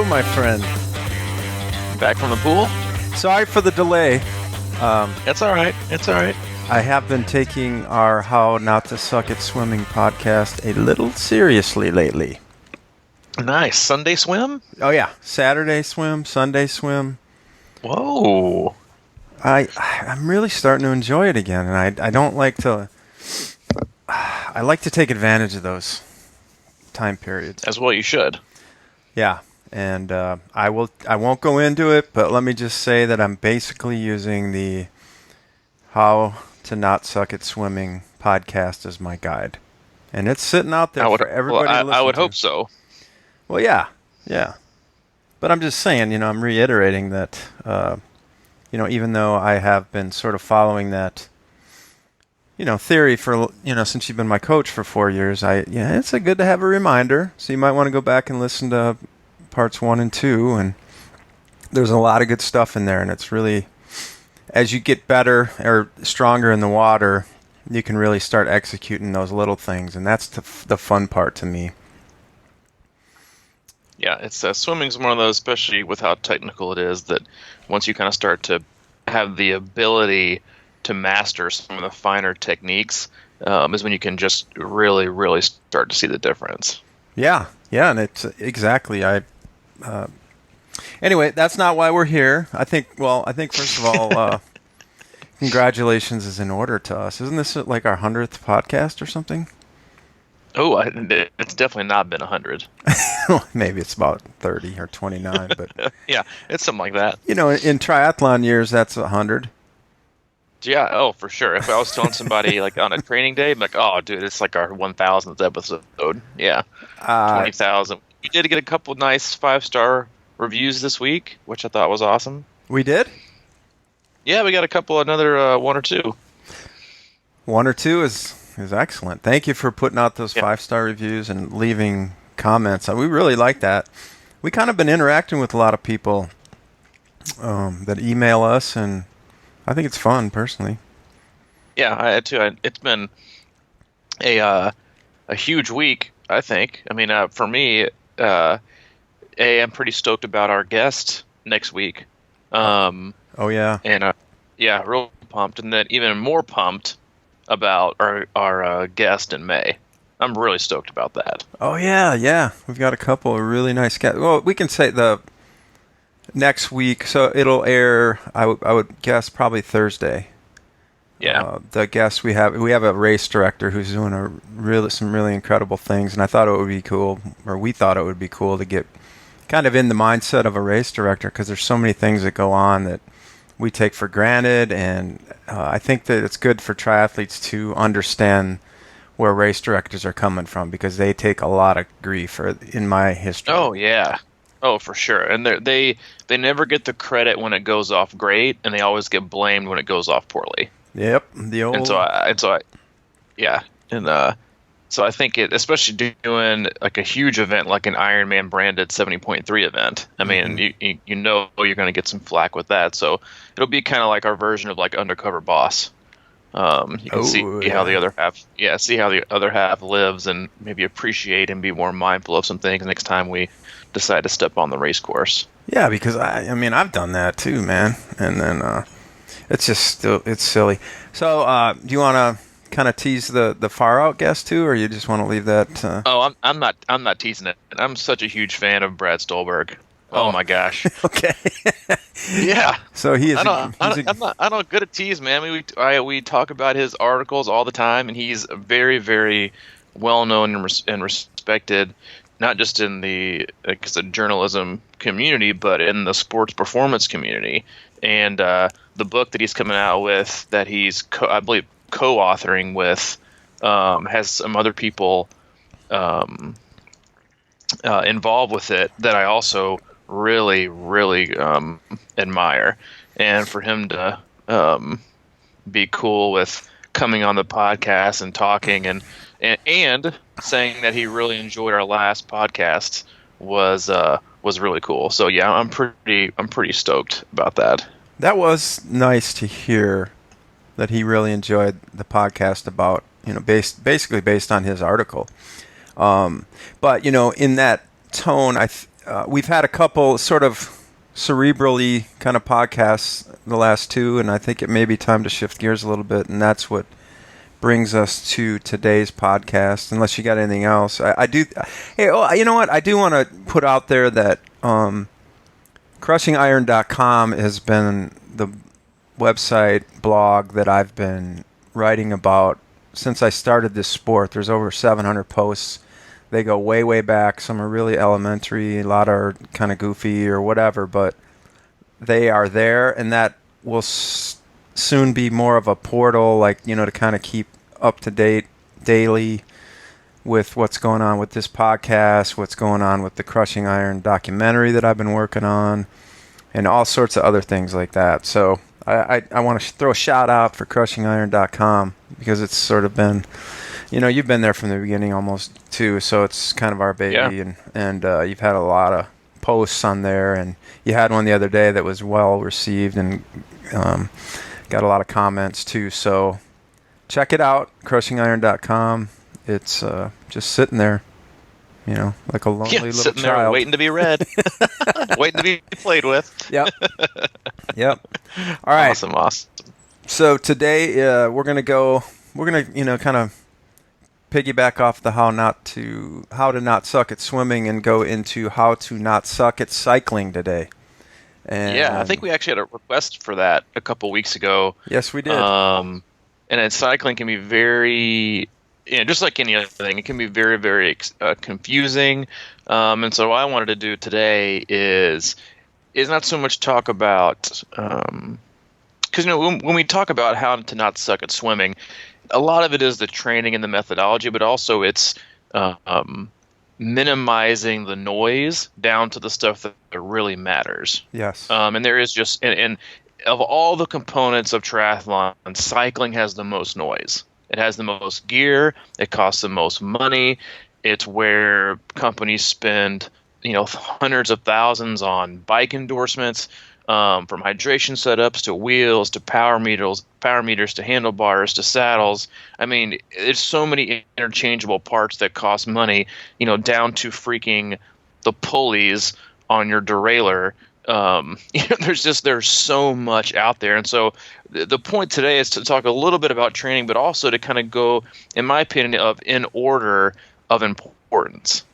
my friend. Back from the pool? Sorry for the delay. It's all right. It's all right. I have been taking our How Not to Suck at Swimming podcast a little seriously lately. Nice. Sunday swim? Oh, yeah. Saturday swim, Sunday swim. Whoa. I'm really starting to enjoy it again, and I don't like to... I like to take advantage of those time periods. As well you should. Yeah. And I won't go into it, but let me just say that I'm basically using the How to Not Suck at Swimming podcast as my guide. And it's sitting out there for everybody to listen to. I would hope so. Well, yeah. But I'm just saying, I'm reiterating that, even though I have been sort of following that, theory for, since you've been my coach for 4 years, it's good to have a reminder. So you might want to go back and listen to parts 1 and 2, and there's a lot of good stuff in there, and it's really, as you get better or stronger in the water, you can really start executing those little things, and that's the fun part to me. Yeah, it's swimming's one of those, especially with how technical it is, that once you kind of start to have the ability to master some of the finer techniques, is when you can just really, really start to see the difference. Yeah, and it's exactly. Anyway, that's not why we're here. I think first of all, congratulations is in order to us. Isn't this like our 100th podcast or something? Oh, it's definitely not been 100. Maybe it's about 30 or 29, but yeah, it's something like that. In triathlon years, that's 100. Yeah, oh, for sure. If I was telling somebody like on a training day, I'm like, oh, dude, it's like our 1,000th episode. Yeah, 20,000. We did get a couple nice 5-star reviews this week, which I thought was awesome. We did? Yeah, we got another 1 or 2. 1 or 2 is excellent. Thank you for putting out those 5-star reviews and leaving comments. We really like that. We kind of been interacting with a lot of people that email us, and I think it's fun, personally. Yeah, I too. It's been a huge week, I think. I mean, for me, I'm pretty stoked about our guest next week. Oh, yeah. And, real pumped. And then even more pumped about our guest in May. I'm really stoked about that. Oh, yeah. We've got a couple of really nice guests. Well, we can say the next week, so it'll air, I would guess, probably Thursday. Yeah. The guest we have a race director who's doing some really incredible things, and I thought it would be cool, or we thought it would be cool to get kind of in the mindset of a race director, because there's so many things that go on that we take for granted, and I think that it's good for triathletes to understand where race directors are coming from, because they take a lot of grief, in my history. Oh, yeah. Oh, for sure. And they never get the credit when it goes off great, and they always get blamed when it goes off poorly. Yep, the old. So I think especially doing like a huge event like an Ironman branded 70.3 event. I mean, you know you're going to get some flack with that. So it'll be kind of like our version of like Undercover Boss. You can see how the other half lives, and maybe appreciate and be more mindful of some things next time we decide to step on the race course. Yeah, because I've done that too, man. And then it's just it's silly. So do you want to kind of tease the far out guest too, or you just want to leave that? Oh, I'm not teasing it. I'm such a huge fan of Brad Stolberg. Oh my gosh. Okay. Yeah. So he is. I'm not good at tease, man. We talk about his articles all the time, and he's very, very well known and respected, not just in the journalism community, but in the sports performance community. And the book that he's coming out with, that he's I believe co-authoring with, has some other people involved with it that I also really, really admire. And for him to be cool with coming on the podcast and talking and saying that he really enjoyed our last podcast was really cool. So yeah, I'm pretty stoked about that. That was nice to hear that he really enjoyed the podcast about, basically based on his article. But in that tone, we've had a couple sort of cerebrally kind of podcasts the last two, and I think it may be time to shift gears a little bit, and that's what brings us to today's podcast. Unless you got anything else, I do. Hey, you know what? I do want to put out there that CrushingIron.com has been the website blog that I've been writing about since I started this sport. There's over 700 posts. They go way, way back. Some are really elementary. A lot are kind of goofy or whatever, but they are there, and that will soon be more of a portal, like, to kind of keep up to date daily with what's going on with this podcast, what's going on with the Crushing Iron documentary that I've been working on, and all sorts of other things like that. So I want to throw a shout out for CrushingIron.com because it's sort of been, you've been there from the beginning almost too, so it's kind of our baby, and you've had a lot of posts on there, and you had one the other day that was well received and got a lot of comments too. So check it out, CrushingIron.com. It's just sitting there, like a lonely little sitting child. there waiting to be read, waiting to be played with. Yep. All right. Awesome. So today we're gonna kind of piggyback off the how to not suck at swimming and go into how to not suck at cycling today. And I think we actually had a request for that a couple weeks ago. Yes, we did. And then cycling can be very, just like any other thing, it can be very, very confusing. And so what I wanted to do today is not so much talk about, because when we talk about how to not suck at swimming, a lot of it is the training and the methodology, but also it's minimizing the noise down to the stuff that really matters. Yes. And there is just, and of all the components of triathlon, cycling has the most noise. It has the most gear. It costs the most money. It's where companies spend, hundreds of thousands on bike endorsements, from hydration setups to wheels to power meters to handlebars to saddles. I mean, there's so many interchangeable parts that cost money, down to freaking the pulleys on your derailleur. There's so much out there. And so the point today is to talk a little bit about training, but also to kind of go, in my opinion, in order of importance.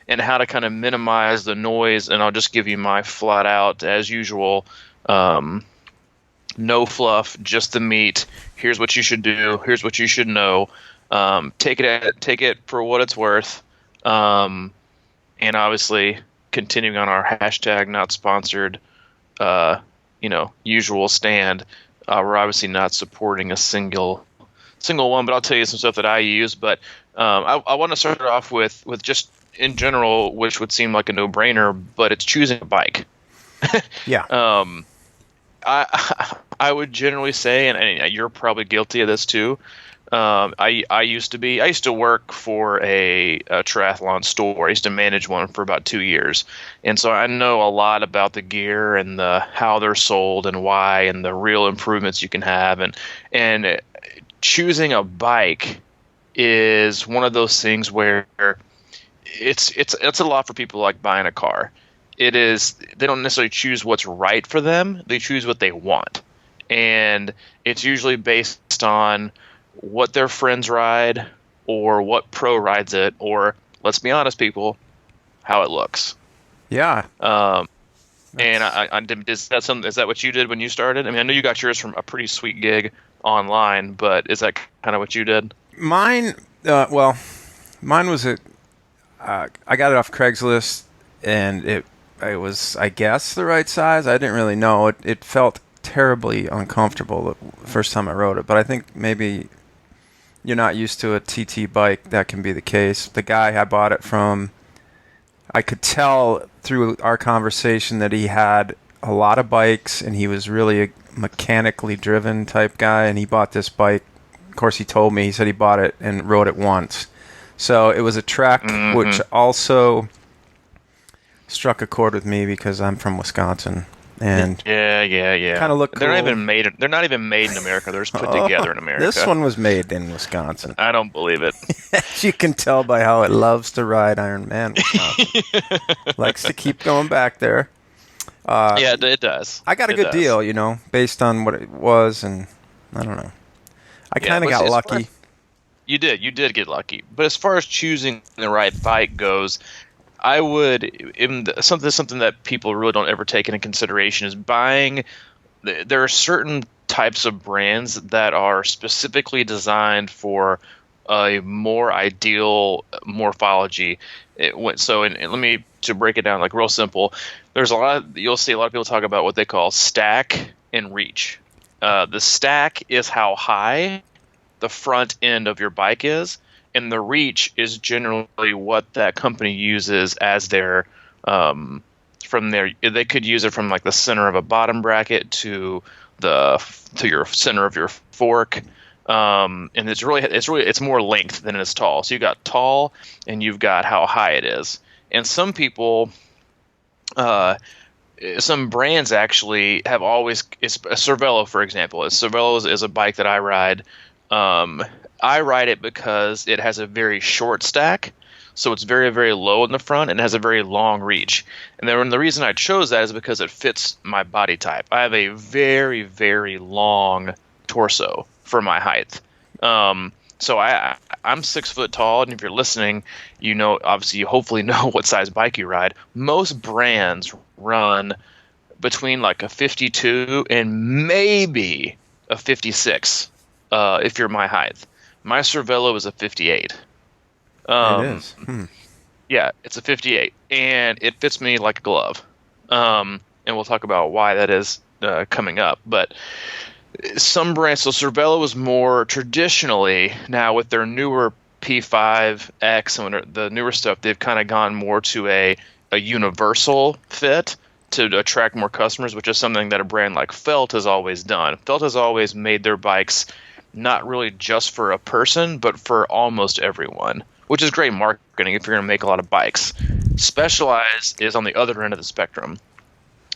And how to kind of minimize the noise. And I'll just give you my flat out, as usual, no fluff, just the meat. Here's what you should do. Here's what you should know. Take it for what it's worth. And obviously continuing on our hashtag not sponsored, usual stand. We're obviously not supporting a single one, but I'll tell you some stuff that I use. But I want to start off with just in general, which would seem like a no-brainer, but it's choosing a bike. Yeah. I would generally say, and you're probably guilty of this too. I used to work for a triathlon store. I used to manage one for about 2 years, and so I know a lot about the gear and how they're sold and why, and the real improvements you can have, and choosing a bike is one of those things where it's a lot for people like buying a car. It is, they don't necessarily choose what's right for them. They choose what they want. And it's usually based on what their friends ride or what pro rides it, or let's be honest, people, how it looks. Yeah. And is that what you did when you started? I mean, I know you got yours from a pretty sweet gig online, but is that kind of what you did? Mine was I got it off Craigslist, and it was, I guess, the right size. I didn't really know. It felt terribly uncomfortable the first time I rode it, but I think maybe you're not used to a TT bike. That can be the case. The guy I bought it from, I could tell through our conversation that he had a lot of bikes, and he was really a mechanically driven type guy, and he bought this bike. Of course, he told me, he said he bought it and rode it once. So it was a Trek, which also struck a chord with me because I'm from Wisconsin, and Yeah. kind of look They're not cool. even made. They're not even made in America. They're just put together in This America. one was made in Wisconsin. I don't believe it. As you can tell by how it loves to ride Iron Man, Wisconsin. Likes to keep going back there. Yeah, it does. I got a It good does. deal, based on what it was, and I don't know. I Yeah, kind of but got as far lucky. as, you did get lucky. But as far as choosing the right bike goes, I would something that people really don't ever take into consideration is buying. There are certain types of brands that are specifically designed for a more ideal morphology. And let me to break it down like real simple. There's you'll see a lot of people talk about what they call stack and reach. The stack is how high the front end of your bike is, and the reach is generally what that company uses as their from their. They could use it from like the center of a bottom bracket to your center of your fork. And it's more length than it is tall. So you got tall and you've got how high it is. And some people, some brands actually have always. It's a Cervelo, for example. Cervelo is a bike that I ride. I ride it because it has a very short stack, so it's very, very low in the front and has a very long reach. And then the reason I chose that is because it fits my body type. I have a very, very long torso for my height. So I'm 6 foot tall, and if you're listening, obviously you hopefully know what size bike you ride. Most brands run between like a 52 and maybe a 56 if you're my height. My Cervelo is a 58. It is. Yeah, it's a 58, and it fits me like a glove. And we'll talk about why that is coming up. But some brands, so Cervelo is more traditionally, now with their newer P5X and the newer stuff, they've kind of gone more to a universal fit to attract more customers, which is something that a brand like Felt has always done. Felt has always made their bikes not really just for a person, but for almost everyone, which is great marketing if you're going to make a lot of bikes. Specialized is on the other end of the spectrum.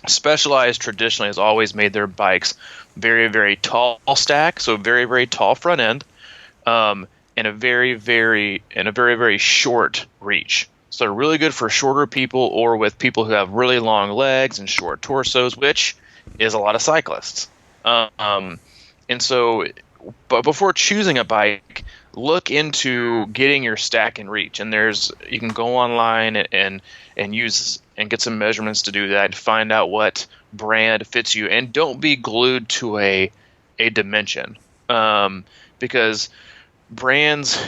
Specialized traditionally has always made their bikes very, very tall stack, so very, very tall front end, and a very, very short reach. So they're really good for shorter people or with people who have really long legs and short torsos, which is a lot of cyclists. And so, but before choosing a bike, look into getting your stack and reach. And you can go online and use and get some measurements to do that and find out what brand fits you. And don't be glued to a dimension, because brands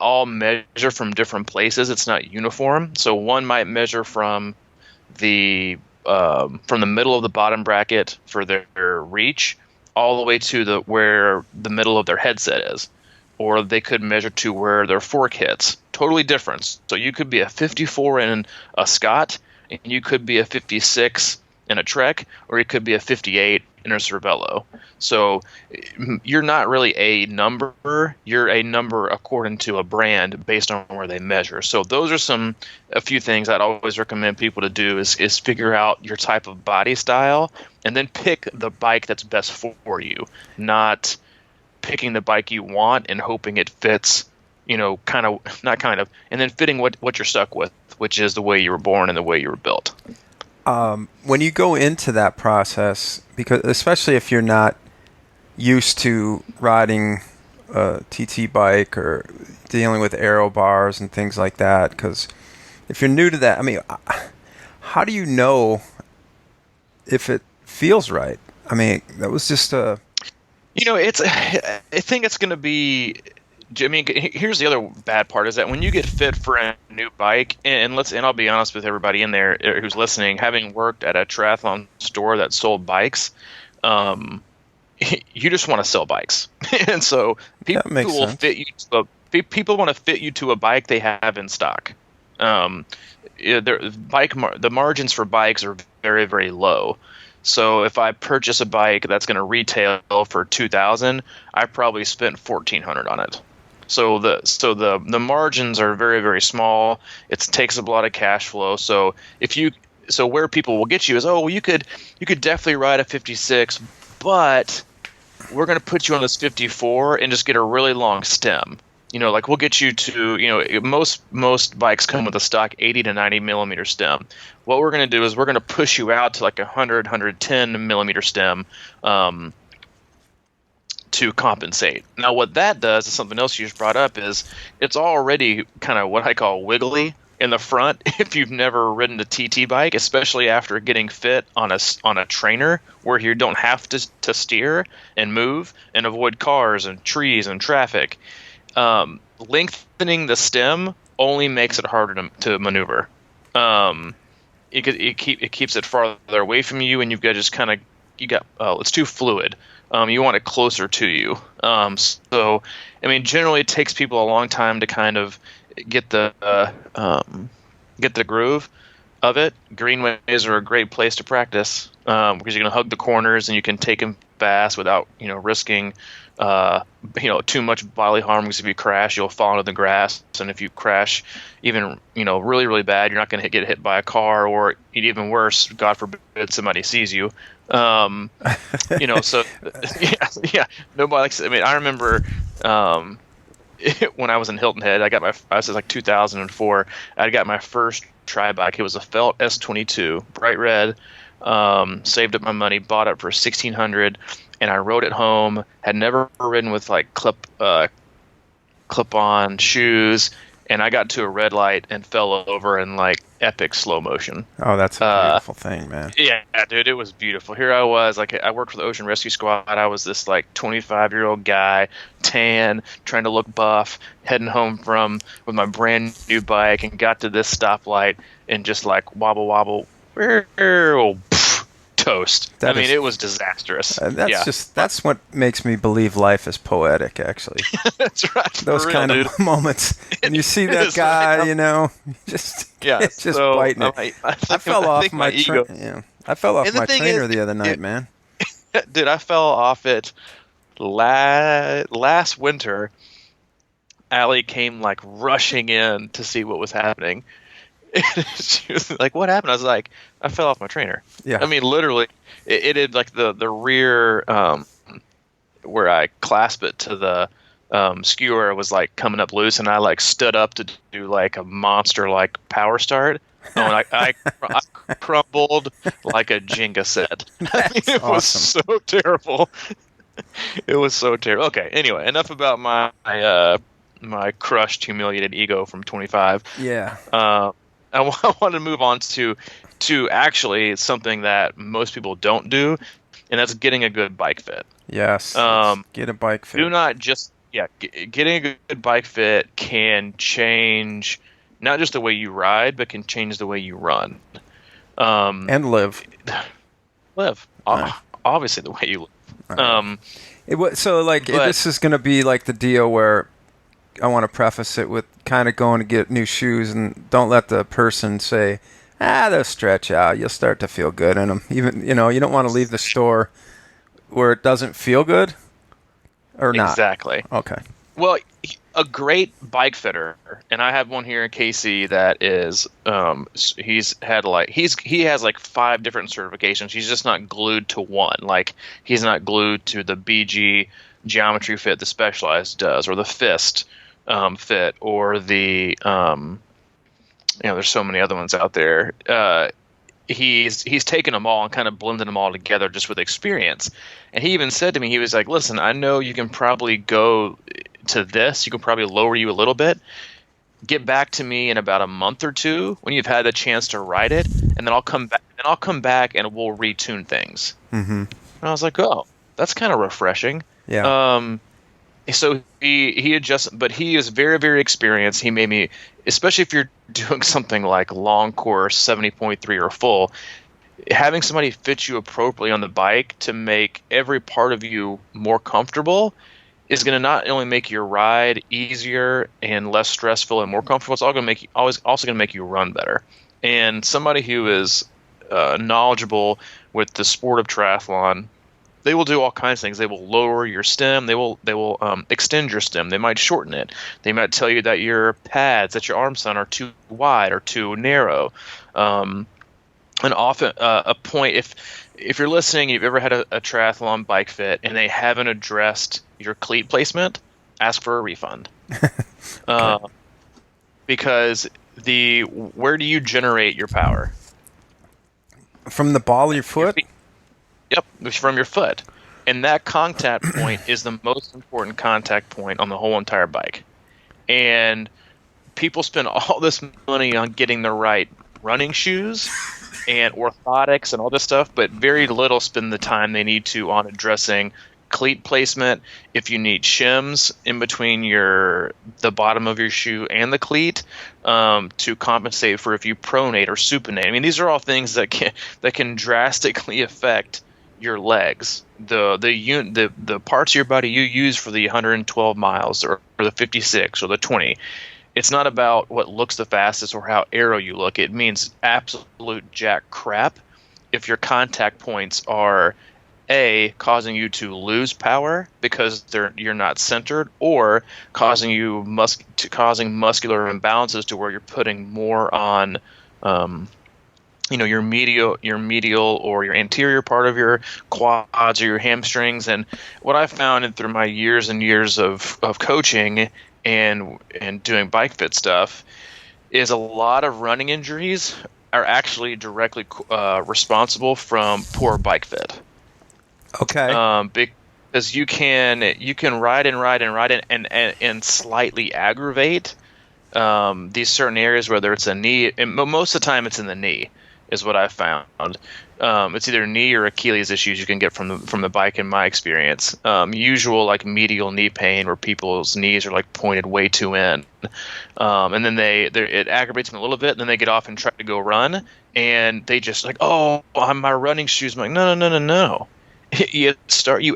all measure from different places. It's not uniform. So one might measure from the middle of the bottom bracket for their reach all the way to where the middle of their headset is, or they could measure to where their fork hits. Totally different. So you could be a 54 in a Scott, and you could be a 56 in a Trek, or you could be a 58 in a Cervelo. So you're not really a number. You're a number according to a brand based on where they measure. So those are a few things I'd always recommend people to do is figure out your type of body style and then pick the bike that's best for you, not picking the bike you want and hoping it fits, and then fitting what you're stuck with, which is the way you were born and the way you were built. When you go into that process, because especially if you're not used to riding a TT bike or dealing with aero bars and things like that, because if you're new to that, I mean, how do you know if it feels right? I mean, that was just a... I think it's going to be... I mean, here's the other bad part is that when you get fit for a new bike, and I'll be honest with everybody in there who's listening, having worked at a triathlon store that sold bikes, you just want to sell bikes, and so people will fit you. People want to fit you to a bike they have in stock. The margins for bikes are very, very low. So if I purchase a bike that's going to retail for $2,000, I probably spent $1,400 on it. So the margins are very, very small. It takes up a lot of cash flow. So if you so where people will get you is, oh, well, you could definitely ride a 56, but we're going to put you on this 54 and just get a really long stem. Like we'll get you to, most bikes come with a stock 80 to 90 millimeter stem. What we're going to do is we're going to push you out to like 110 millimeter stem to compensate. Now, what that does is something else you just brought up is it's already kind of what I call wiggly in the front if you've never ridden a TT bike, especially after getting fit on a trainer where you don't have to steer and move and avoid cars and trees and traffic. Lengthening the stem only makes it harder to maneuver. It keeps it farther away from you, and you've got just kind of it's too fluid. You want it closer to you. So, I mean, generally it takes people a long time to kind of get the groove of it. Greenways are a great place to practice because you're going to hug the corners and you can take them fast without risking too much bodily harm. Because if you crash, you'll fall into the grass, and if you crash even really really bad, you're not going to get hit by a car, or even worse, God forbid, somebody sees you. So yeah, nobody likes it. I mean, I remember when I was in Hilton Head, I was like 2004. I got my first tri bike. It was a Felt S22, bright red. Saved up my money, bought it for $1,600, and I rode it home. Had never ridden with like clip-on shoes, and I got to a red light and fell over in like epic slow motion. Oh, that's a beautiful thing, man. Yeah, dude, it was beautiful. Here I was, like, I worked for the Ocean Rescue Squad. I was this like 25-year-old guy, tan, trying to look buff, heading home with my brand new bike, and got to this stoplight and just like wobble, toast. It was disastrous. That's what makes me believe life is poetic, actually. That's right. Those kind of moments. And you see that guy, just biting it. I fell off my trainer the other night, man. Dude, I fell off it last winter. Allie came like rushing in to see what was happening. She was like, "What happened?" I was like, "I fell off my trainer." Yeah. I mean, literally, it had like the rear where I clasp it to the skewer was like coming up loose, and I like stood up to do like a monster like power start. And I crumbled like a Jenga set. It was so terrible. It was so terrible. Okay, anyway, enough about my crushed, humiliated ego from 25. Yeah. I want to move on to actually something that most people don't do, and that's getting a good bike fit. Yes. Get a bike fit. Do not just getting a good bike fit can change not just the way you ride, but can change the way you run. And live. Obviously, the way you live. This is going to be like the deal where I want to preface it with kind of going to get new shoes, and don't let the person say, they'll stretch out. You'll start to feel good in them. Even, you don't want to leave the store where it doesn't feel good or not. Exactly. Okay. Well, a great bike fitter, and I have one here in KC that is, he has like 5 different certifications. He's just not glued to one. Like, he's not glued to the BG geometry fit the Specialized does, or the Fist fit, or the there's so many other ones out there. He's taken them all and kind of blended them all together just with experience. And he even said to me, he was like, "Listen, I know you can probably go to this. You can probably lower you a little bit. Get back to me in about a month or two when you've had a chance to ride it, and then I'll come back. And I'll come back and we'll retune things." Mm-hmm. And I was like, "Oh, that's kind of refreshing." Yeah. So he adjusts, but he is very, very experienced. He made me, especially if you're doing something like long course, 70.3 or full, having somebody fit you appropriately on the bike to make every part of you more comfortable is going to not only make your ride easier and less stressful and more comfortable, it's also going to make you run better. And somebody who is knowledgeable with the sport of triathlon, they will do all kinds of things. They will lower your stem. They will extend your stem. They might shorten it. They might tell you that your pads that your arms on are too wide or too narrow. and often a point, if you're listening, you've ever had a triathlon bike fit and they haven't addressed your cleat placement, ask for a refund. Okay. Because where do you generate your power? From the ball of your Your foot? feet. Yep, it's from your foot. And that contact point is the most important contact point on the whole entire bike. And people spend all this money on getting the right running shoes and orthotics and all this stuff, but very little spend the time they need to on addressing cleat placement. If you need shims in between the bottom of your shoe and the cleat, to compensate for if you pronate or supinate. I mean, these are all things that can drastically affect your legs, the parts of your body you use for the 112 miles or the 56 or the 20. It's not about what looks the fastest or how aero you look. It means absolute jack crap if your contact points are causing you to lose power because you're not centered, or causing muscular imbalances to where you're putting more on your medial or your anterior part of your quads or your hamstrings. And what I found through my years and years of coaching and doing bike fit stuff is a lot of running injuries are actually directly responsible from poor bike fit. Okay. Because you can ride and slightly aggravate these certain areas, whether it's a knee, and most of the time it's in the knee, is what I found. It's either knee or Achilles issues you can get from the bike, in my experience. Usual like medial knee pain where people's knees are like pointed way too in, and then it aggravates them a little bit, and then they get off and try to go run, and they just like, oh, on my running shoes. I'm like, no. You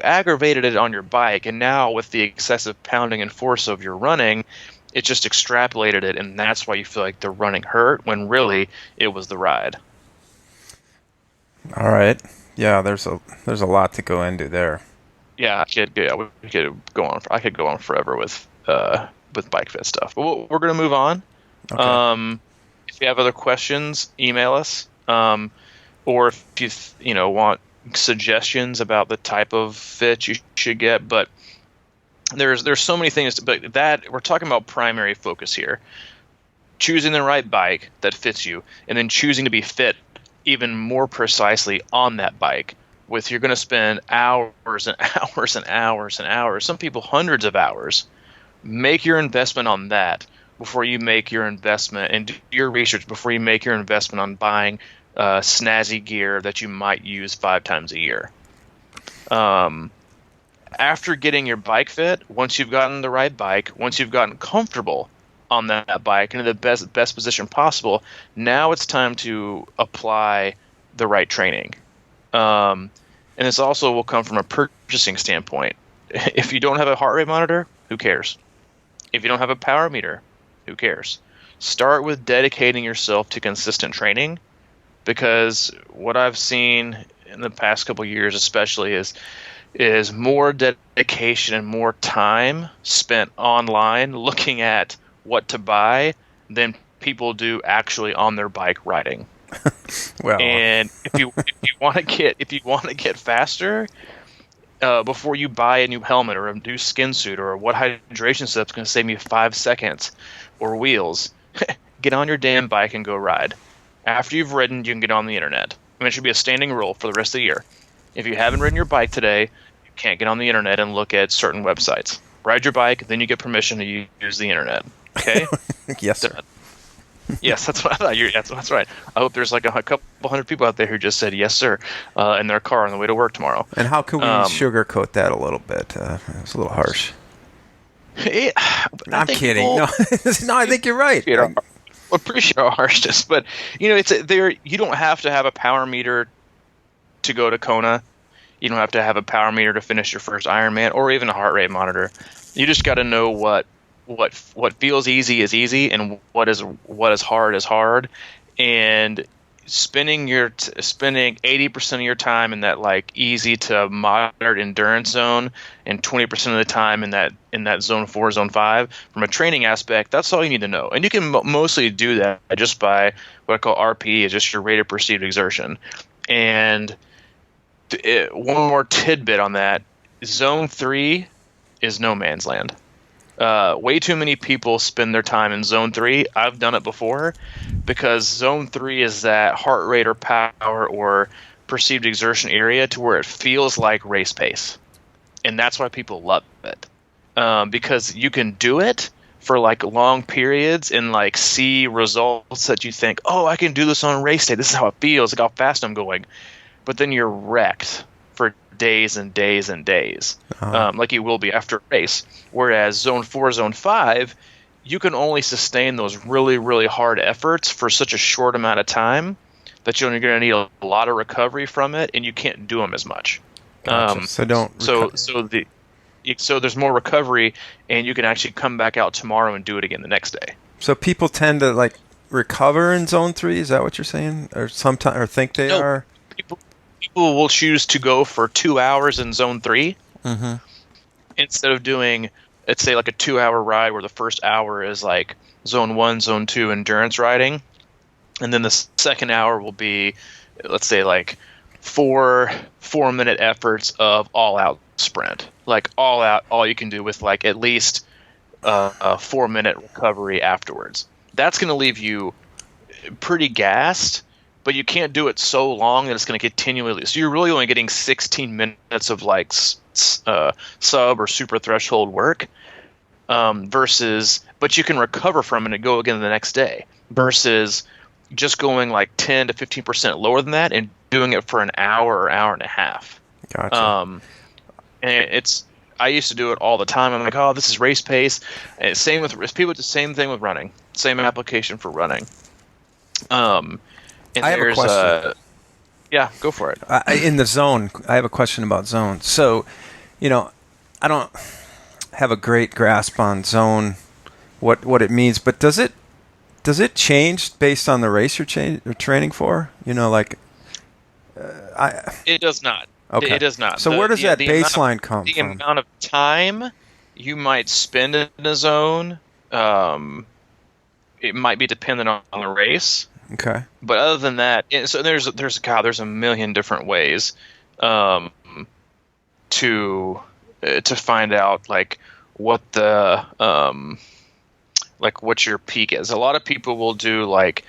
aggravated it on your bike, and now with the excessive pounding and force of your running, it just extrapolated it, and that's why you feel like the running hurt when really it was the ride. All right. Yeah, there's a lot to go into there. Yeah, we could go on. I could go on forever with bike fit stuff, but we're gonna move on. Okay. If you have other questions, email us, or if you want suggestions about the type of fit you should get. But there's so many things, but that we're talking about primary focus here: choosing the right bike that fits you, and then choosing to be fit even more precisely on that bike. You're going to spend hours and hours and hours and hours, some people hundreds of hours. Make your investment on that before you make your investment, and do your research before you make your investment on buying snazzy gear that you might use 5 times a year. After getting your bike fit, once you've gotten the right bike, once you've gotten comfortable on that bike and in the best position possible, now it's time to apply the right training. And this also will come from a purchasing standpoint. If you don't have a heart rate monitor, who cares? If you don't have a power meter, who cares? Start with dedicating yourself to consistent training, because what I've seen in the past couple of years especially is more dedication and more time spent online looking at what to buy than people do actually on their bike riding. Well, And if you want to get faster, before you buy a new helmet or a new skin suit or what hydration step's going to save me 5 seconds or wheels, get on your damn bike and go ride. After you've ridden, you can get on the internet. I mean, it should be a standing rule for the rest of the year. If you haven't ridden your bike today, you can't get on the internet and look at certain websites. Ride your bike, then you get permission to use the internet. Okay? yes, sir. Yes, that's what I thought. That's right. I hope there's like a couple hundred people out there who just said yes, sir, in their car on the way to work tomorrow. And how can we sugarcoat that a little bit? It's a little harsh. I'm kidding. No, no, I think you're right. Appreciate our harshness, but it's there. You don't have to have a power meter to go to Kona. You don't have to have a power meter to finish your first Ironman, or even a heart rate monitor. You just got to know what feels easy is easy, and what is hard is hard. And spending 80% of your time in that like easy to moderate endurance zone, and 20% of the time in that zone 4, zone 5. From a training aspect, that's all you need to know, and you can mostly do that just by what I call RPE, is just your rate of perceived exertion. And one more tidbit on that: zone 3 is no man's land. Way too many people spend their time in zone 3. I've done it before, because zone 3 is that heart rate or power or perceived exertion area to where it feels like race pace. And that's why people love it. Because you can do it for like long periods and like see results that you think, oh, I can do this on race day. This is how it feels, like how fast I'm going. But then you're wrecked for days and days and days, like you will be after a race. Whereas zone 4, zone 5, you can only sustain those really, really hard efforts for such a short amount of time that you're going to need a lot of recovery from it, and you can't do them as much. Gotcha. So there's more recovery, and you can actually come back out tomorrow and do it again the next day. So people tend to like recover in zone 3. Is that what you're saying, or sometimes, or think they are? People will choose to go for 2 hours in zone 3 instead of doing, let's say, like a 2-hour ride where the first hour is like zone 1, zone 2 endurance riding, and then the second hour will be, let's say, like 4-minute efforts of all-out sprint, like all out, all you can do with like at least a 4-minute recovery afterwards. That's going to leave you pretty gassed, but you can't do it so long that it's going to continually. So you're really only getting 16 minutes of like sub or super threshold work, versus, but you can recover from it and go again the next day, versus just going like 10 to 15% lower than that and doing it for an hour or hour and a half. Gotcha. And I used to do it all the time. I'm like, oh, this is race pace. And same with people. The same thing with running. Same application for running. And I have a question. Yeah, go for it. In the zone, I have a question about zone. So, I don't have a great grasp on zone, what it means, but does it change based on the race you're training for? It does not. Okay. It does not. So where does that baseline come from? The amount of time you might spend in a zone, it might be dependent on the race. Okay. But other than that, so there's a million different ways to find out like what the like what your peak is. A lot of people will do like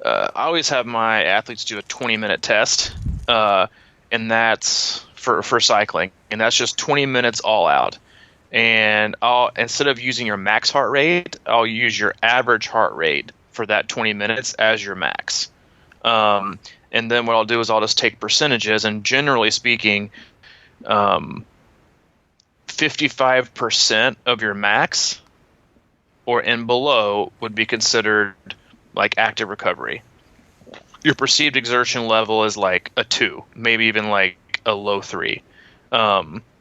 I always have my athletes do a 20-minute test, and that's for cycling, and that's just 20 minutes all out. And instead of using your max heart rate, I'll use your average heart rate for that 20 minutes as your max. And then what I'll do is I'll just take percentages, and generally speaking, 55% of your max or and below would be considered like active recovery. Your perceived exertion level is like a 2, maybe even like a low 3.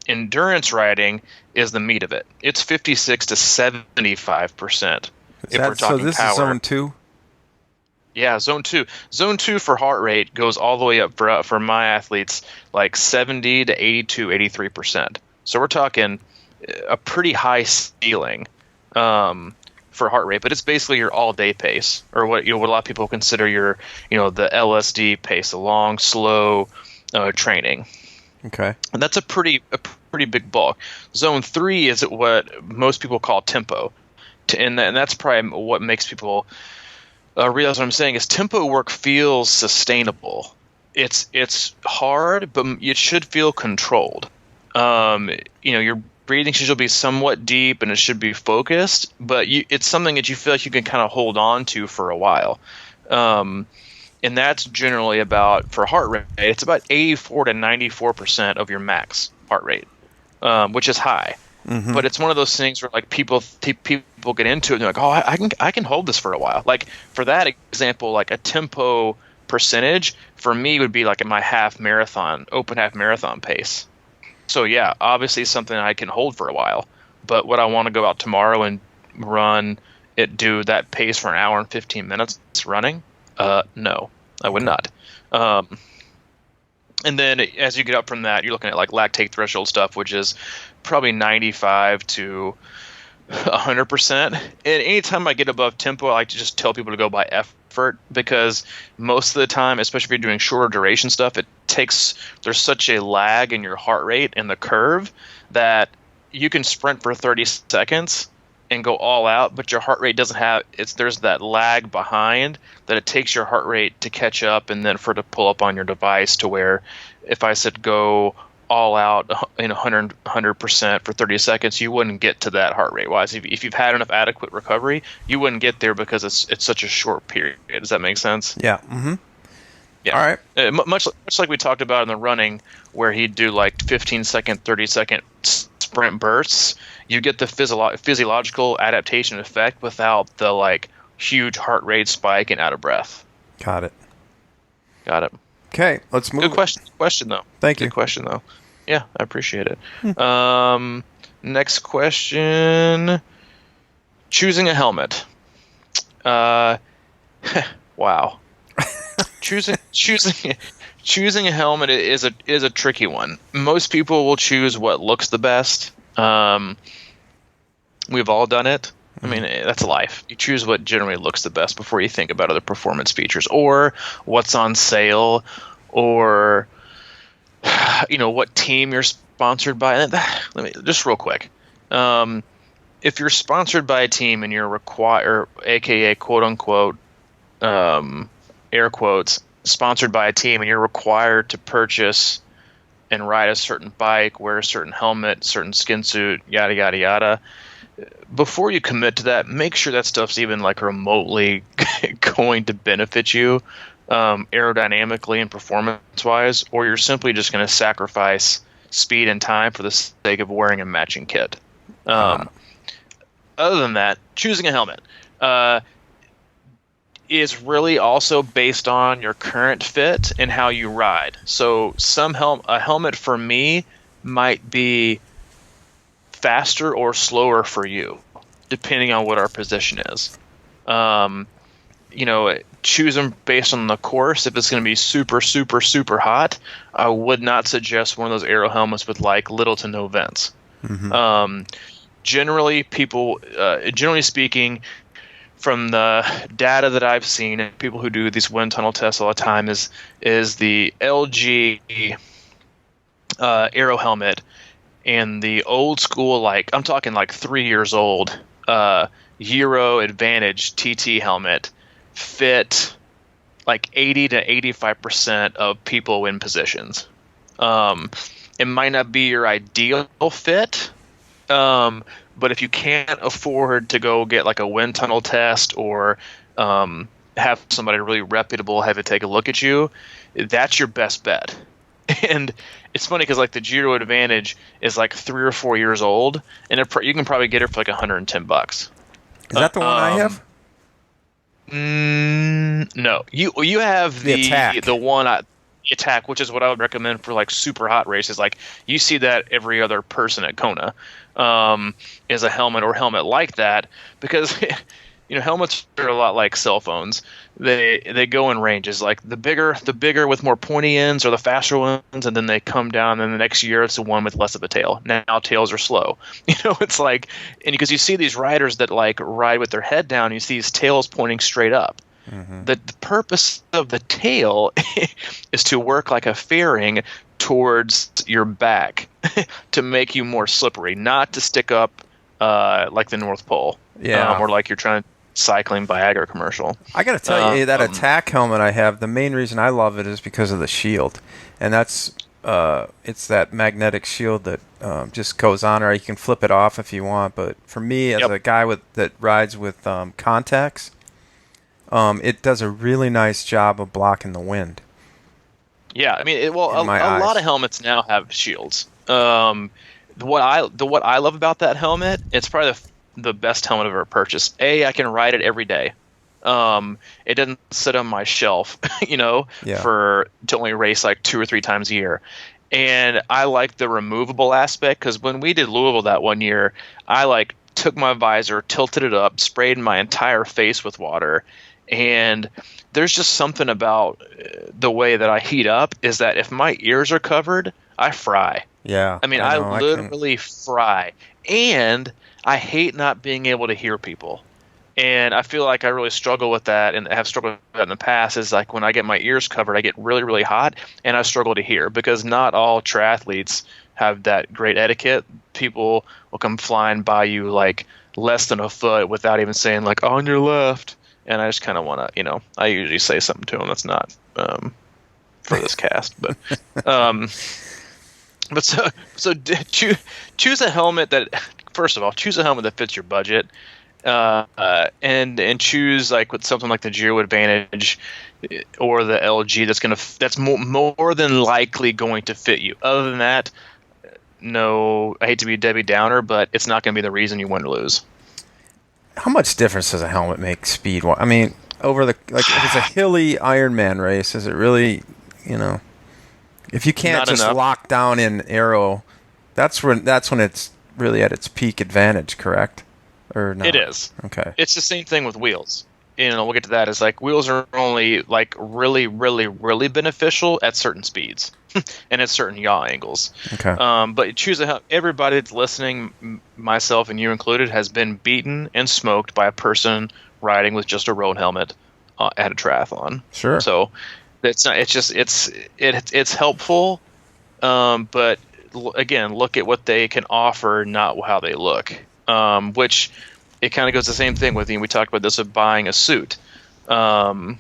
Endurance riding is the meat of it. It's 56 to 75%. If we're talking so this power. Is zone 2? Yeah, zone 2. Zone 2 for heart rate goes all the way up for my athletes like 70 to 82, 83%. So we're talking a pretty high ceiling for heart rate, but it's basically your all-day pace, or what a lot of people consider your the LSD pace, a long, slow training. Okay. And that's a pretty big bulk. Zone 3 is what most people call tempo. And that's probably what makes people realize what I'm saying is tempo work feels sustainable. It's hard, but it should feel controlled. Your breathing should be somewhat deep and it should be focused, but it's something that you feel like you can kind of hold on to for a while. And that's generally for heart rate, it's about 84 to 94% of your max heart rate, which is high. Mm-hmm. But it's one of those things where like people get into it and they're like, oh, I can hold this for a while. Like for that example, like a tempo percentage for me would be like at my open half marathon pace. So yeah, obviously something I can hold for a while. But would I want to go out tomorrow and do that pace for an hour and 15 minutes running? No. I would Okay. not. Um, and then as you get up from that, you're looking at like lactate threshold stuff, which is probably 95 to 100%. And anytime I get above tempo, I like to just tell people to go by effort, because most of the time, especially if you're doing shorter duration stuff, there's such a lag in your heart rate and the curve that you can sprint for 30 seconds and go all out, but your heart rate doesn't have there's that lag behind that it takes your heart rate to catch up, and then for it to pull up on your device to where if I said go all out in 100% for 30 seconds, you wouldn't get to that heart rate wise. If you've had enough adequate recovery, you wouldn't get there because it's such a short period. Does that make sense? Yeah. Mm-hmm. Yeah. All right. Much like we talked about in the running, where he'd do like 15-second, 30-second sprint bursts, you get the physiological adaptation effect without the like huge heart rate spike and out of breath. Got it. Okay, let's move. Good question though. Thank you. Good question though. Yeah, I appreciate it. Next question. Choosing a helmet. Wow. choosing a helmet is a tricky one. Most people will choose what looks the best. We've all done it. I mean, that's life. You choose what generally looks the best before you think about other performance features or what's on sale, or what team you're sponsored by. Let me just real quick. If you're sponsored by a team and you're aka quote unquote, air quotes, sponsored by a team, and you're required to purchase and ride a certain bike, wear a certain helmet, certain skin suit, yada yada yada. Before you commit to that, make sure that stuff's even like remotely going to benefit you aerodynamically and performance wise, or you're simply just going to sacrifice speed and time for the sake of wearing a matching kit. Other than that, choosing a helmet is really also based on your current fit and how you ride. So a helmet for me might be faster or slower for you, depending on what our position is. Choose them based on the course. If it's going to be super, super, super hot, I would not suggest one of those aero helmets with like little to no vents. Mm-hmm. Generally speaking, from the data that I've seen, and people who do these wind tunnel tests all the time, is the LG aero helmet and the old school, like I'm talking like 3 years old, Euro Advantage TT helmet fit like 80 to 85% of people in positions. It might not be your ideal fit, but if you can't afford to go get like a wind tunnel test or have somebody really reputable have it take a look at you, that's your best bet. And it's funny because like the Giro Advantage is like 3 or 4 years old, and you can probably get it for like $110. Is that the one I have? No, you have the Attack. The one Attack, which is what I would recommend for like super hot races. Like you see that every other person at Kona is a helmet like that, because helmets are a lot like cell phones. They go in ranges. Like the bigger with more pointy ends are the faster ones, and then they come down. And the next year it's the one with less of a tail. Now tails are slow. It's like, and because you see these riders that like ride with their head down, you see these tails pointing straight up. Mm-hmm. The purpose of the tail is to work like a fairing towards your back to make you more slippery, not to stick up like the North Pole. Yeah, or like you're trying to cycling Viagra commercial. I got to tell you, that Attack helmet I have, the main reason I love it is because of the shield, and that's it's that magnetic shield that just goes on, or you can flip it off if you want. But for me, as a guy that rides with contacts, it does a really nice job of blocking the wind. Yeah, I mean, a lot of helmets now have shields. What I love about that helmet, it's probably the best helmet I've ever purchased. I can ride it every day. It doesn't sit on my shelf, to only race like 2 or 3 times a year. And I like the removable aspect, because when we did Louisville that one year, I like took my visor, tilted it up, sprayed my entire face with water, And there's just something about the way that I heat up is that if my ears are covered, I fry. Yeah, I mean, I I know. I can. literally fry. And I hate not being able to hear people. And I feel like I really struggle with that and have struggled with that in the past is like when I get my ears covered, I get really, really hot and I struggle to hear because not all triathletes have that great etiquette. People will come flying by you like less than a foot without even saying like on your left. And I just kind of want to, I usually say something to them that's not for this cast, um, choose a helmet that, first of all, choose a helmet that fits your budget, and choose like with something like the Giro Advantage or the LG that's more than likely going to fit you. Other than that, no, I hate to be Debbie Downer, but it's not going to be the reason you win or lose. How much difference does a helmet make speed? I mean, over the if it's a hilly Ironman race, is it really, if you can't Not just enough. lock down in aero, that's when it's really at its peak advantage, correct? Or not? It is. Okay. It's the same thing with wheels. We'll get to that. It's like wheels are only like really, really, really beneficial at certain speeds and at certain yaw angles. Okay. But everybody that's listening, myself and you included, has been beaten and smoked by a person riding with just a road helmet at a triathlon. Sure. So it's not. It's just it's helpful. But again, look at what they can offer, not how they look. Which it kind of goes the same thing with, we talked about this with buying a suit. Buying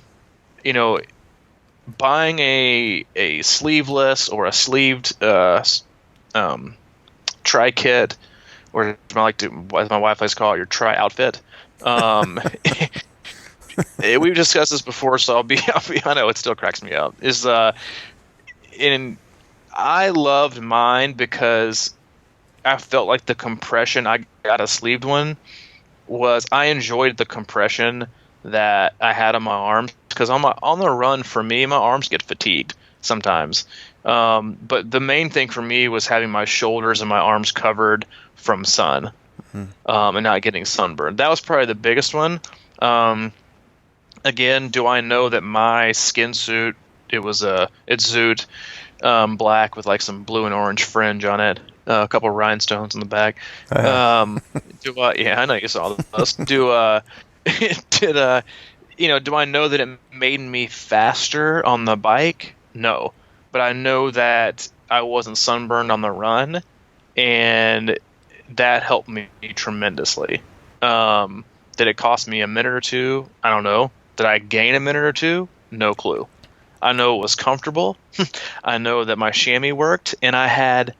a sleeveless or a sleeved tri kit, or as my wife likes to call it, your tri outfit. We've discussed this before, so I know it still cracks me up. I loved mine because I felt like the compression. I got a sleeved one. I enjoyed the compression that I had on my arms because on the run for me, my arms get fatigued sometimes. But the main thing for me was having my shoulders and my arms covered from sun, and not getting sunburned. That was probably the biggest one. Again, do I know that my skin suit? It's Zoot, black with like some blue and orange fringe on it. A couple of rhinestones on the back. Yeah, I know you saw those. Do I know that it made me faster on the bike? No, but I know that I wasn't sunburned on the run, and that helped me tremendously. Did it cost me a minute or two? I don't know. Did I gain a minute or two? No clue. I know it was comfortable. I know that my chamois worked, and I had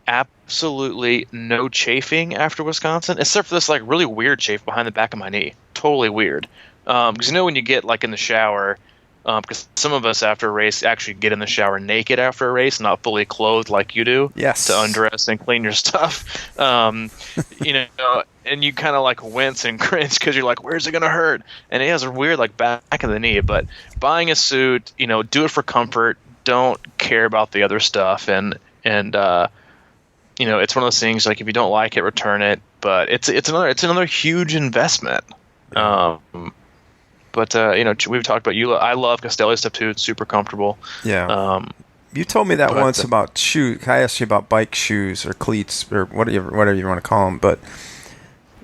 absolutely no chafing after Wisconsin, except for this like really weird chafe behind the back of my knee. Totally weird. Because when you get like in the shower, because some of us after a race actually get in the shower naked after a race, not fully clothed like you do. Yes. To undress and clean your stuff. And you kind of like wince and cringe because you're like, where's it gonna hurt? And it has a weird like back of the knee. But buying a suit, do it for comfort. Don't care about the other stuff. And it's one of those things like if you don't like it, return it. But it's another huge investment. But we've talked about you. I love Castelli stuff too. It's super comfortable. Yeah. You told me that once about shoes. I asked you about bike shoes or cleats or whatever you want to call them. But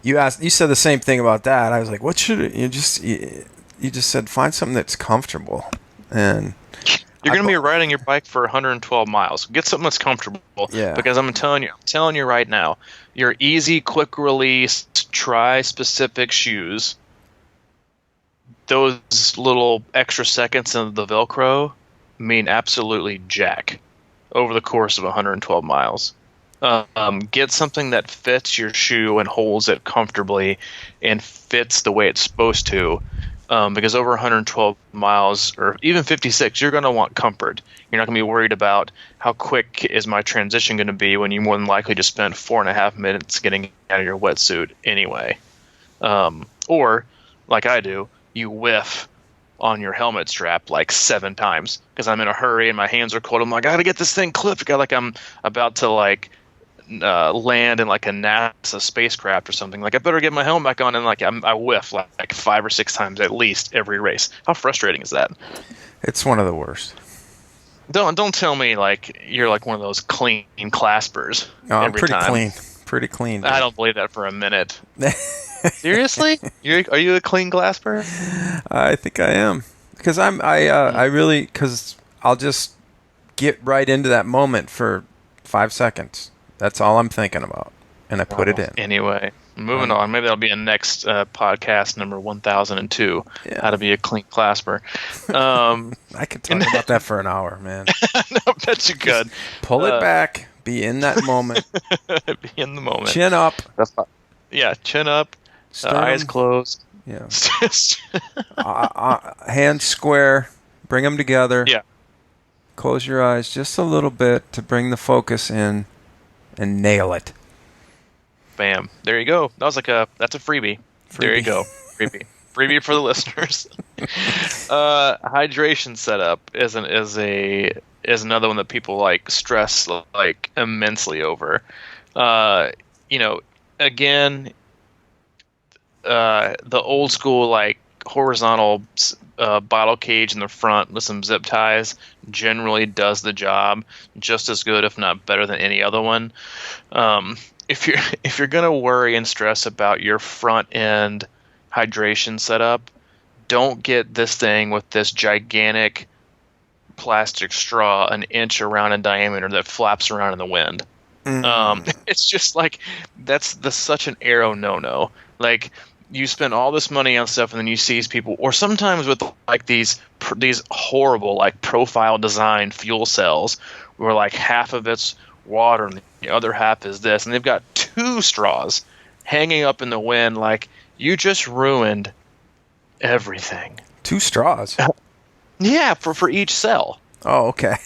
you said the same thing about that. I was like, what should it? You just said find something that's comfortable. And you're going to be riding your bike for 112 miles. Get something that's comfortable. Yeah. Because I'm telling you right now, your easy, quick release, tri-specific shoes, those little extra seconds of the Velcro mean absolutely jack over the course of 112 miles. Get something that fits your shoe and holds it comfortably and fits the way it's supposed to. Because over 112 miles or even 56, you're going to want comfort. You're not going to be worried about how quick is my transition going to be when you more than likely just spent 4.5 minutes getting out of your wetsuit anyway. Or, like I do, you whiff on your helmet strap like 7 times because I'm in a hurry and my hands are cold. I'm like, I got to get this thing clipped. Like I'm about to like land in like a NASA spacecraft or something. Like I better get my helmet back on, and like I whiff like 5 or 6 times at least every race. How frustrating is that? It's one of the worst. Don't tell me like you're like one of those clean claspers No, I'm every pretty time. clean. Pretty clean. Dude. I don't believe that for a minute. Seriously? Are you a clean clasper? I think I am because I really because I'll just get right into that moment for 5 seconds. That's all I'm thinking about, and I put it in. Anyway, moving on. Maybe that'll be a next podcast number 1002. Yeah. How to be a clean clasper. I could talk about that for an hour, man. I bet you could. Pull it back. Be in that moment. Be in the moment. Chin up. Yeah, chin up. Eyes closed. Yeah. Hands square. Bring them together. Yeah. Close your eyes just a little bit to bring the focus in and nail it. Bam. There you go. That's a freebie. There you go. Freebie for the listeners. Hydration setup is another one that people like stress like immensely over. Again, the old school like horizontal bottle cage in the front with some zip ties generally does the job just as good, if not better, than any other one. If you're gonna worry and stress about your front end hydration setup, don't get this thing with this gigantic plastic straw an inch around in diameter that flaps around in the wind. It's just like that's such an arrow no. Like you spend all this money on stuff and then you see these people, or sometimes with like these horrible like profile design fuel cells where like half of it's water and the other half is this, and they've got 2 straws hanging up in the wind. Like you just ruined everything. 2 straws. Yeah, for each cell. Oh, okay.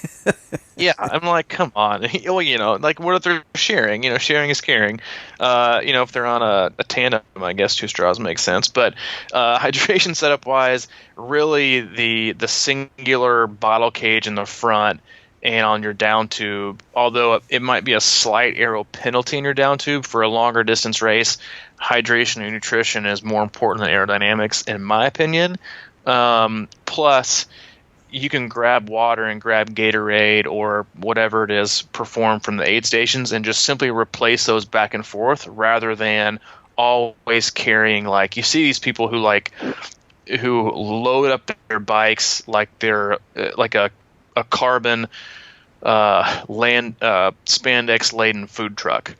Yeah, I'm like, come on. Well, like what if they're sharing? Sharing is caring. If they're on a tandem, I guess 2 straws makes sense. But hydration setup wise, really the singular bottle cage in the front and on your down tube, although it might be a slight aero penalty in your down tube for a longer distance race, hydration and nutrition is more important than aerodynamics, in my opinion. Plus, you can grab water and grab Gatorade or whatever it is performed from the aid stations and just simply replace those back and forth rather than always carrying, like you see these people who load up their bikes like they're like a carbon spandex laden food truck.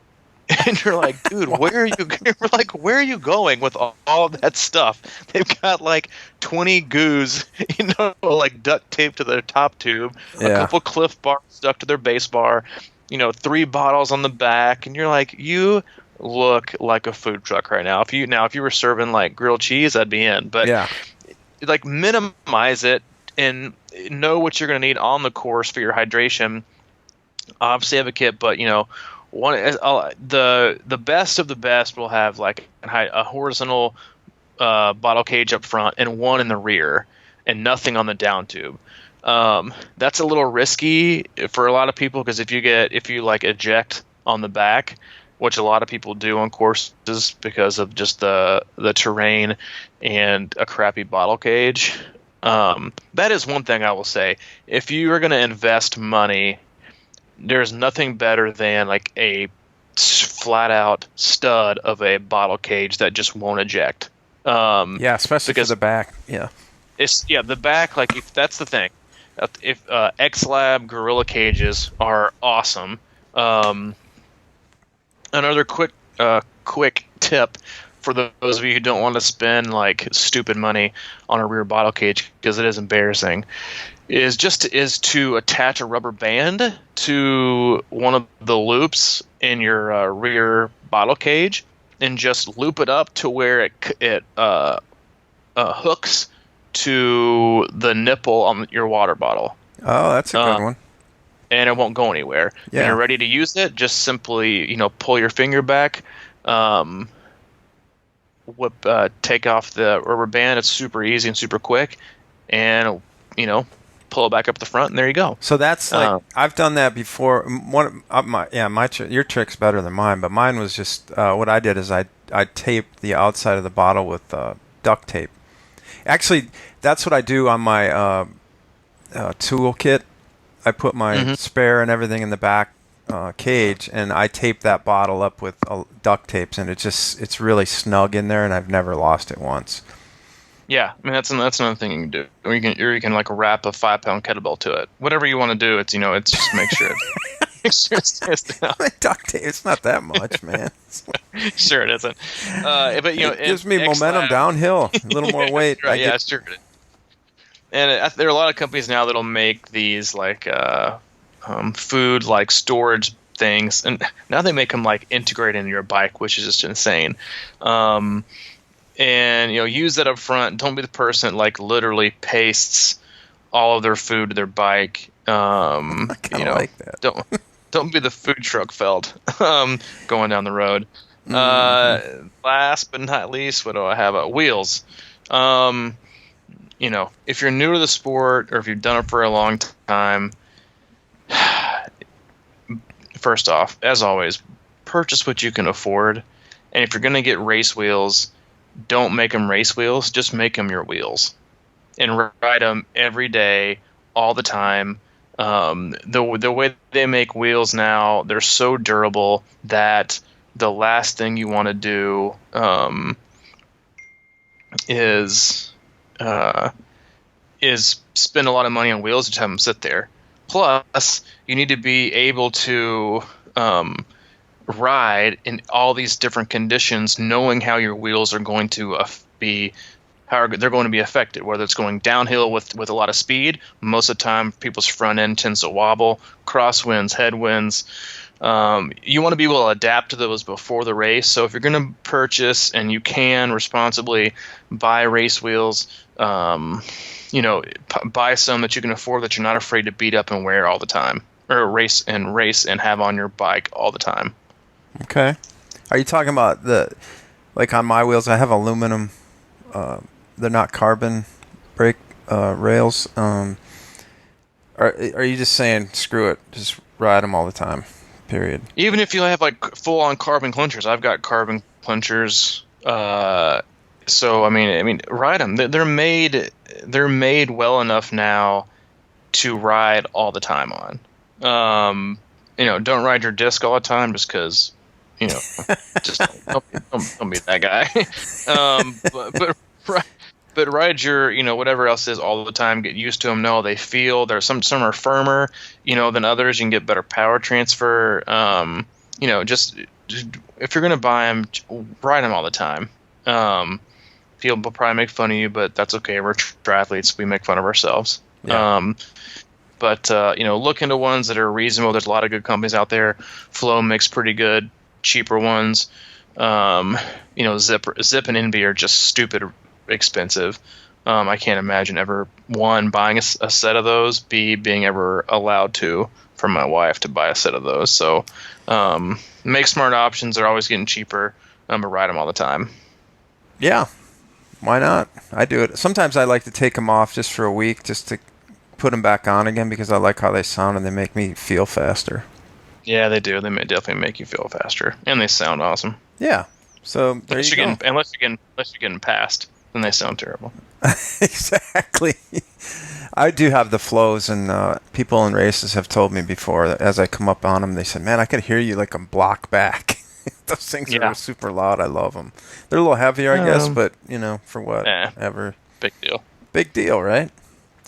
And you're like, dude, where are you going with all of that stuff? They've got like 20 goos, like duct taped to their top tube, a couple Cliff bars stuck to their base bar, 3 bottles on the back, and you're like, you look like a food truck right now. If you were serving like grilled cheese, I'd be in. But like minimize it and know what you're going to need on the course for your hydration. Obviously have a kit, but one the best of the best will have like a horizontal bottle cage up front and one in the rear and nothing on the down tube. That's a little risky for a lot of people because if you like eject on the back, which a lot of people do on courses because of just the terrain and a crappy bottle cage. That is one thing I will say. If you are going to invest money, there's nothing better than like a flat out stud of a bottle cage that just won't eject. Especially because the back. Yeah. The back, like if that's the thing. If X-Lab Gorilla cages are awesome. Another quick tip for those of you who don't want to spend like stupid money on a rear bottle cage because it is embarrassing, is to attach a rubber band to one of the loops in your rear bottle cage and just loop it up to where it hooks to the nipple on your water bottle. Oh, that's a good one. And it won't go anywhere. Yeah. When you're ready to use it, just simply, pull your finger back, Mm-hmm. take off the rubber band. It's super easy and super quick. And, pull it back up the front, and there you go. So that's like I've done that before. Your trick's better than mine, but mine was just what I did is I taped the outside of the bottle with duct tape. Actually, that's what I do on my tool kit. I put my spare and everything in the back cage, and I tape that bottle up with duct tapes, and it's really snug in there, and I've never lost it once. Yeah, I mean that's another thing you can do. Or you can like wrap a 5-pound kettlebell to it. Whatever you want to do, it's it's just make sure it stays down. Duct tape, it's not that much, man. Sure it isn't. But it gives me momentum downhill. A little more weight. Right, yeah, sure. And there are a lot of companies now that'll make these like food like storage things, and now they make them like integrate into your bike, which is just insane. And use that up front. Don't be the person that like literally pastes all of their food to their bike. I kind of like that. Don't be the food truck felt going down the road. Last but not least, what do I have? Wheels. If you're new to the sport or if you've done it for a long time, first off, as always, purchase what you can afford. And if you're going to get race wheels, don't make them race wheels. Just make them your wheels. And ride them every day, all the time. The way they make wheels now, they're so durable that the last thing you want to do is spend a lot of money on wheels and just have them sit there. Plus, you need to be able to ride in all these different conditions, knowing how your wheels are going to be, how they're going to be affected. Whether it's going downhill with a lot of speed, most of the time people's front end tends to wobble, crosswinds, headwinds. You want to be able to adapt to those before the race. So if you're going to purchase, and you can responsibly buy race wheels, buy some that you can afford that you're not afraid to beat up and wear all the time, or race and have on your bike all the time. Okay. Are you talking about like on my wheels, I have aluminum, they're not carbon brake rails. Are you just saying, screw it, just ride them all the time, period? Even if you have like full on carbon clinchers, I've got carbon clinchers. So I mean, ride them. They're made well enough now to ride all the time on. Don't ride your disc all the time just because, just don't be that guy. But ride your, whatever else is all the time. Get used to them. Know how they feel. There's some are firmer, than others. You can get better power transfer. Just if you're gonna buy them, ride them all the time. People will probably make fun of you, but that's okay. We're triathletes. We make fun of ourselves. Yeah. But look into ones that are reasonable. There's a lot of good companies out there. Flow makes pretty good, cheaper ones. Zip and NB are just stupid expensive. I can't imagine ever, one, buying a set of those, B, being ever allowed to from my wife to buy a set of those. So make smart options. They're always getting cheaper. But ride them all the time. Yeah. Why not? I do it. Sometimes I like to take them off just for a week, just to put them back on again, because I like how they sound and they make me feel faster. Yeah, they do. They definitely make you feel faster, and they sound awesome. Yeah. So there you go. Unless you're getting passed, then they sound terrible. Exactly. I do have the flows, and people in races have told me before that as I come up on them, they said, "Man, I could hear you like a block back." Those things are super loud. I love them. They're a little heavier, I guess, but for whatever. Big deal. Big deal, right?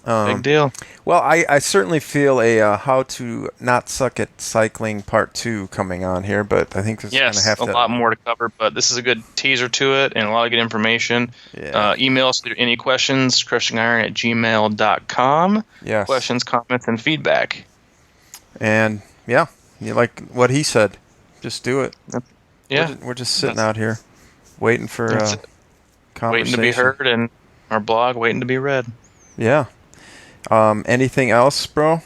Big deal. Well, I certainly feel a how to not suck at cycling part 2 coming on here, but I think this is going to have to... a lot more to cover, but this is a good teaser to it and a lot of good information. Yeah. Email us with any questions, crushingiron@gmail.com. Yes. Questions, comments, and feedback. And, you like what he said. Just do it. Yeah. We're just sitting out here waiting for conversation. Waiting to be heard, and our blog waiting to be read. Yeah. Anything else, bro?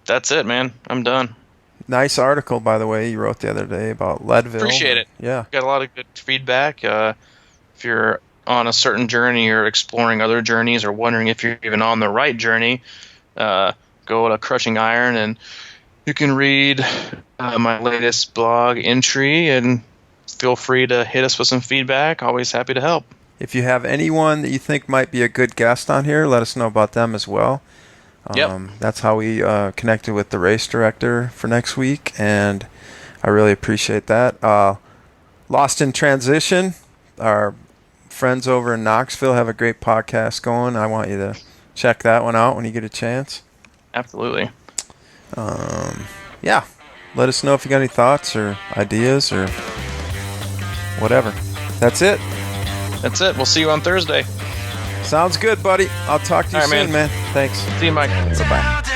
That's it, man. I'm done. Nice article, by the way, you wrote the other day about Leadville. Appreciate it. Yeah. Got a lot of good feedback. If you're on a certain journey or exploring other journeys or wondering if you're even on the right journey, go to Crushing Iron, and you can read my latest blog entry, and feel free to hit us with some feedback. Always happy to help. If you have anyone that you think might be a good guest on here, let us know about them as well. Yep. That's how we connected with the race director for next week, and I really appreciate that. Lost in Transition, our friends over in Knoxville have a great podcast going. I want you to check that one out when you get a chance. Absolutely. Yeah, let us know if you got any thoughts or ideas or whatever. That's it. That's it. We'll see you on Thursday. Sounds good, buddy. I'll talk to you All right, soon, man. Thanks. See you, Mike. Bye-bye.